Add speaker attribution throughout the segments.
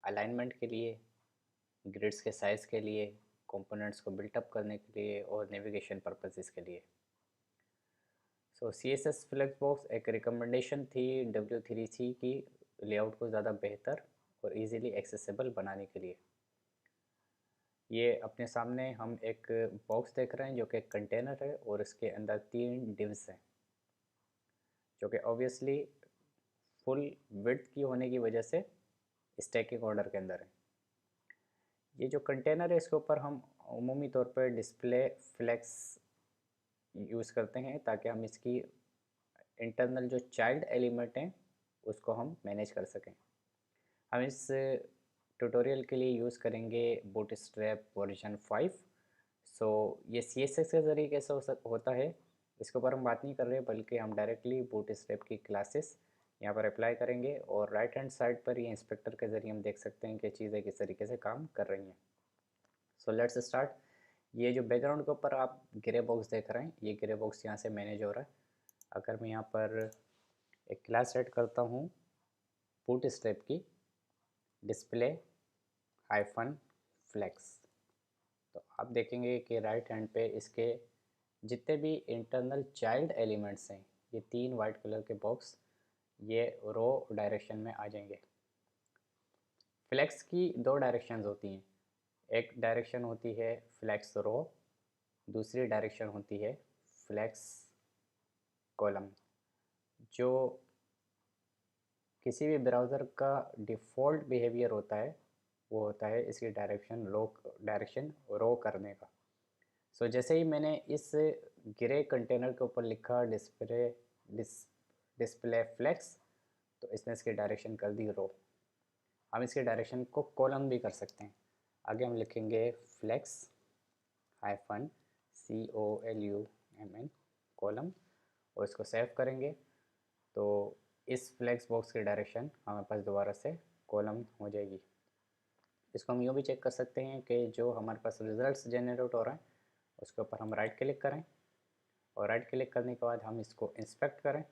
Speaker 1: Alignment के लिए, grids के साइज़ के लिए, कंपोनेंट्स को बिल्टअप करने के लिए और नेविगेशन पर्पसेस के लिए। सो CSS फ्लेक्स बॉक्स एक रिकमेंडेशन थी W3C की लेआउट को ज़्यादा बेहतर और इजीली एक्सेसिबल बनाने के लिए। ये अपने सामने हम एक बॉक्स देख रहे हैं जो कि एक कंटेनर है और इसके अंदर 3 डिव्स हैं जो कि ऑब्वियसली फुल विड्थ की होने की वजह से स्टैकिंग ऑर्डर के अंदर है। ये जो कंटेनर है इसके ऊपर हम उमूमी तौर पर डिस्प्ले फ्लेक्स यूज़ करते हैं ताकि हम इसकी इंटरनल जो चाइल्ड एलिमेंट हैं उसको हम मैनेज कर सकें। हम इस ट्यूटोरियल के लिए यूज़ करेंगे बूटस्ट्रैप वर्जन 5। सो ये CSS के ज़रिए कैसे होता है इसके ऊपर हम बात नहीं कर रहे बल्कि हम डायरेक्टली बूटस्ट्रैप की क्लासेस यहाँ पर अप्लाई करेंगे और राइट हैंड साइड पर ये इंस्पेक्टर के ज़रिए हम देख सकते हैं कि चीज़ें किस तरीके से काम कर रही हैं। So let's start. ये जो बैकग्राउंड के ऊपर आप ग्रे बॉक्स देख रहे हैं ये ग्रे बॉक्स यहाँ से मैनेज हो रहा है। अगर मैं यहाँ पर एक क्लास सेट करता हूँ बूटस्ट्रैप की डिस्प्ले हाइफन फ्लेक्स, तो आप देखेंगे कि राइट हैंड पे इसके जितने भी इंटरनल चाइल्ड एलिमेंट्स हैं ये 3 वाइट कलर के बॉक्स ये रो डायरेक्शन में आ जाएंगे। फ्लेक्स की 2 डायरेक्शंस होती हैं, एक डायरेक्शन होती है फ्लेक्स रो, दूसरी डायरेक्शन होती है फ्लेक्स कॉलम। जो किसी भी ब्राउज़र का डिफ़ॉल्ट बिहेवियर होता है वो होता है इसकी डायरेक्शन रो करने का। सो जैसे ही मैंने इस ग्रे कंटेनर के ऊपर लिखा डिस्प्ले फ्लेक्स तो इसने इसकी डायरेक्शन कर दी रो। हम इसके डायरेक्शन को कॉलम भी कर सकते हैं। आगे हम लिखेंगे फ्लेक्स हाइफन COLUMN कॉलम और इसको सेव करेंगे तो इस फ्लेक्स बॉक्स की डायरेक्शन हमारे पास दोबारा से कॉलम हो जाएगी। इसको हम यूँ भी चेक कर सकते हैं कि जो हमारे पास रिजल्ट्स जनरेट हो रहे हैं उसके ऊपर हम राइट क्लिक करें और राइट क्लिक करने के बाद हम इसको इंस्पेक्ट करें।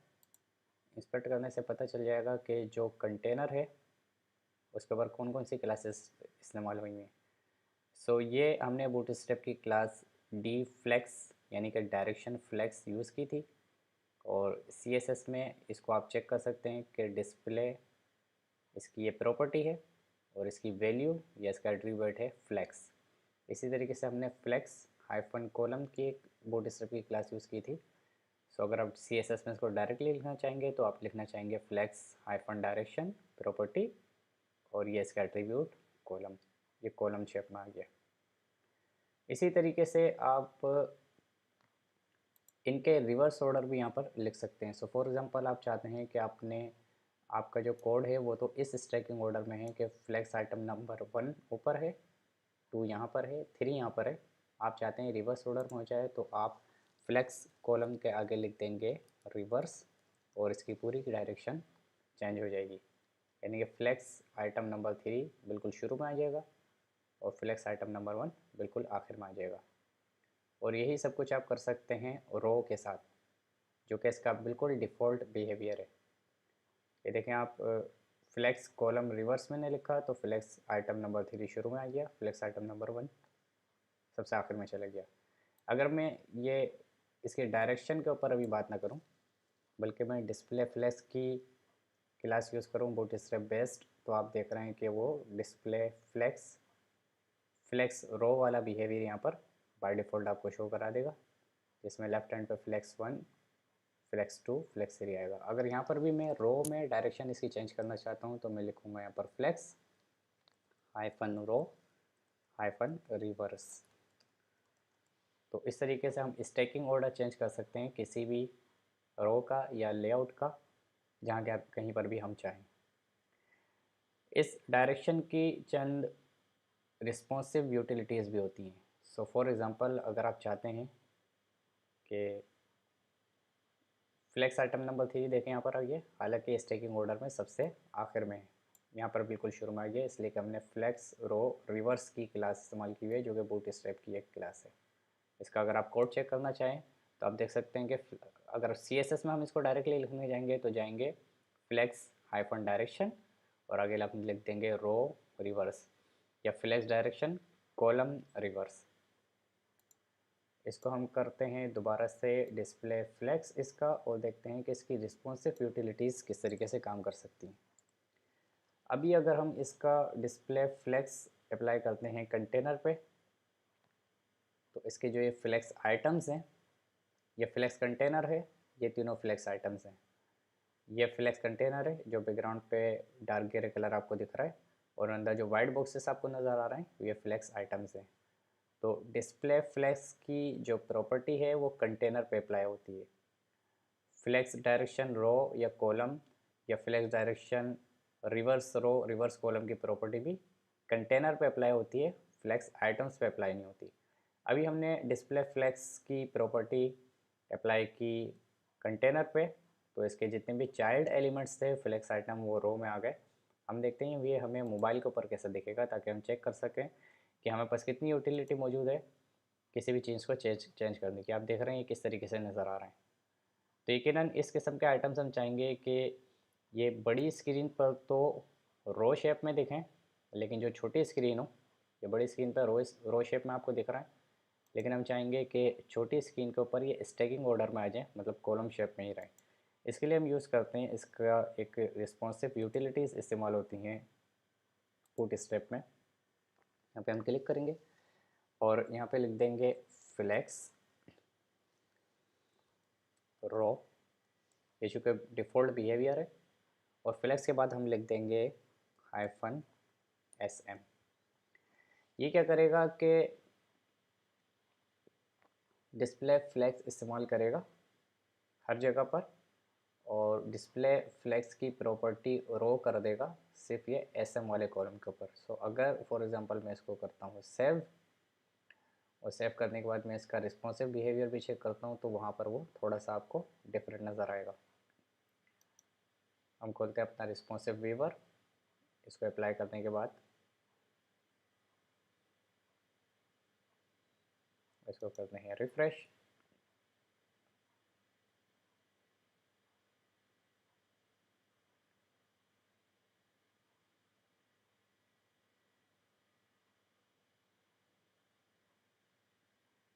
Speaker 1: इंस्पेक्ट करने से पता चल जाएगा कि जो कंटेनर है उसके ऊपर कौन कौन सी क्लासेस इस्तेमाल हुई हैं। सो ये हमने बूटस्ट्रैप की क्लास डी फ्लेक्स यानी कि डायरेक्शन फ्लेक्स यूज़ की थी और CSS में इसको आप चेक कर सकते हैं कि डिस्प्ले इसकी ये प्रॉपर्टी है और इसकी वैल्यू या इसका एट्रीब्यूट है फ्लेक्स। इसी तरीके से हमने फ्लेक्स हाइफन कॉलम की एक बूटस्ट्रैप की क्लास यूज़ की थी। सो अगर आप CSS में इसको डायरेक्टली लिखना चाहेंगे तो आप लिखना चाहेंगे फ्लेक्स हाइफन डायरेक्शन प्रॉपर्टी और ये इसका एट्रीब्यूट कॉलम, ये कॉलम शेप में आ गया। इसी तरीके से आप इनके रिवर्स ऑर्डर भी यहाँ पर लिख सकते हैं। सो फॉर एग्जांपल आप चाहते हैं कि आपका जो कोड है वो तो इस स्टैकिंग ऑर्डर में है कि फ्लेक्स आइटम नंबर 1 ऊपर है, 2 यहाँ पर है, 3 यहाँ पर है। आप चाहते हैं रिवर्स ऑर्डर में हो जाए तो आप फ्लेक्स कॉलम के आगे लिख देंगे रिवर्स और इसकी पूरी की डायरेक्शन चेंज हो जाएगी। यानी कि फ्लेक्स आइटम नंबर 3 बिल्कुल शुरू में आ जाएगा और फ्लेक्स आइटम नंबर 1 बिल्कुल आखिर में आ जाएगा। और यही सब कुछ आप कर सकते हैं रो के साथ जो कि इसका बिल्कुल डिफ़ॉल्ट बिहेवियर है। ये देखें आप फ्लेक्स कॉलम रिवर्स मैंने लिखा तो फ्लेक्स आइटम नंबर 3 शुरू में आ गया, फ्लेक्स आइटम नंबर 1 सबसे आखिर में चला गया। अगर मैं ये इसके डायरेक्शन के ऊपर अभी बात ना करूं बल्कि मैं डिस्प्ले फ्लेक्स की क्लास यूज़ करूं बूटस्ट्रैप बेस्ड तो आप देख रहे हैं कि वो डिस्प्ले फ्लेक्स रो वाला बिहेवियर यहाँ पर बाय डिफ़ॉल्ट आपको शो करा देगा, जिसमें लेफ्ट हैंड पे फ्लेक्स 1 फ्लेक्स 2 फ्लेक्स 3 आएगा। अगर यहाँ पर भी मैं रो में डायरेक्शन इसकी चेंज करना चाहता हूँ तो मैं लिखूँगा यहाँ पर फ्लेक्स हाइफन रो हाइफन रिवर्स। तो इस तरीके से हम स्टैकिंग ऑर्डर चेंज कर सकते हैं किसी भी रो का या लेआउट का जहाँ के आप कहीं पर भी हम चाहें। इस डायरेक्शन की चंद रिस्पॉन्सिव यूटिलिटीज़ भी होती हैं। सो फॉर एग्ज़ाम्पल अगर आप चाहते हैं कि फ्लेक्स आइटम नंबर 3 देखें यहाँ पर आ गया, हालांकि स्टैकिंग ऑर्डर में सबसे आखिर में है, यहाँ पर बिल्कुल शुरू में आ गया इसलिए कि हमने फ्लेक्स रो रिवर्स की क्लास इस्तेमाल की हुई है जो कि बूटस्ट्रैप की एक क्लास है। इसका अगर आप कोड चेक करना चाहें तो आप देख सकते हैं कि अगर CSS में हम इसको डायरेक्टली लिखने जाएंगे तो जाएंगे फ्लेक्स हाइफन डायरेक्शन और आगे आप लिख देंगे रो रिवर्स या फ्लेक्स डायरेक्शन कॉलम रिवर्स। इसको हम करते हैं दोबारा से डिस्प्ले फ्लेक्स इसका और देखते हैं कि इसकी रिस्पॉन्सिव यूटिलिटीज़ किस तरीके से काम कर सकती हैं। अभी अगर हम इसका डिस्प्ले फ्लेक्स अप्लाई करते हैं कंटेनर पे, तो इसके जो ये फ्लेक्स आइटम्स हैं, ये फ्लेक्स कंटेनर है, ये तीनों फ्लेक्स आइटम्स हैं। ये फ्लेक्स कंटेनर है जो बैकग्राउंड पे डार्क ग्रे कलर आपको दिख रहा है, और अंदर जो वाइट बॉक्सेस आपको नज़र आ रहे हैं ये फ्लेक्स आइटम्स हैं। तो डिस्प्ले फ्लेक्स की जो प्रॉपर्टी है वो कंटेनर पे अप्लाई होती है। फ्लेक्स डायरेक्शन रो या कॉलम या फ्लेक्स डायरेक्शन रिवर्स रो रिवर्स कॉलम की प्रॉपर्टी भी कंटेनर पे अप्लाई होती है, फ्लेक्स आइटम्स पे अप्लाई नहीं होती। अभी हमने डिस्प्ले फ्लेक्स की प्रॉपर्टी अप्लाई की कंटेनर पे, तो इसके जितने भी चाइल्ड एलिमेंट्स थे फ्लेक्स आइटम वो रो में आ गए। हम देखते हैं ये हमें मोबाइल के ऊपर कैसे दिखेगा, ताकि हम चेक कर सकें कि हमारे पास कितनी यूटिलिटी मौजूद है किसी भी चीज़ को चेंज करने की। आप देख रहे हैं ये किस तरीके से नज़र आ रहे हैं। तो यकीनन इस किस्म के आइटम्स हम चाहेंगे कि ये बड़ी स्क्रीन पर तो रो शेप में दिखें, लेकिन जो छोटी स्क्रीन हो, ये बड़ी स्क्रीन पर रो शेप में आपको दिख रहा है, लेकिन हम चाहेंगे कि छोटी स्क्रीन के ऊपर ये स्टैकिंग ऑर्डर में आ जाए, मतलब कॉलम शेप में ही रहे। इसके लिए हम यूज़ करते हैं, इसका एक रिस्पॉन्सिव यूटिलिटीज़ इस्तेमाल होती हैं फुट स्टेप में। यहाँ पे हम क्लिक करेंगे और यहाँ पे लिख देंगे फ्लेक्स रो, ये चूँकि डिफ़ॉल्ट बिहेवियर है, और फ्लेक्स के बाद हम लिख देंगे -SM। ये क्या करेगा कि डिस्प्ले फ्लेक्स इस्तेमाल करेगा हर जगह पर, और डिस्प्ले फ्लेक्स की प्रॉपर्टी रो कर देगा सिर्फ ये SM वाले कॉलम के ऊपर। सो अगर फॉर एग्जांपल मैं इसको करता हूँ सेव, और सेव करने के बाद मैं इसका रिस्पॉन्सिव बिहेवियर भी चेक करता हूँ, तो वहाँ पर वो थोड़ा सा आपको डिफरेंट नज़र आएगा। हम खोलते हैं अपना रिस्पॉन्सिव व्यूअर, इसको अप्लाई करने के बाद इसको करते हैं रिफ़्रेश।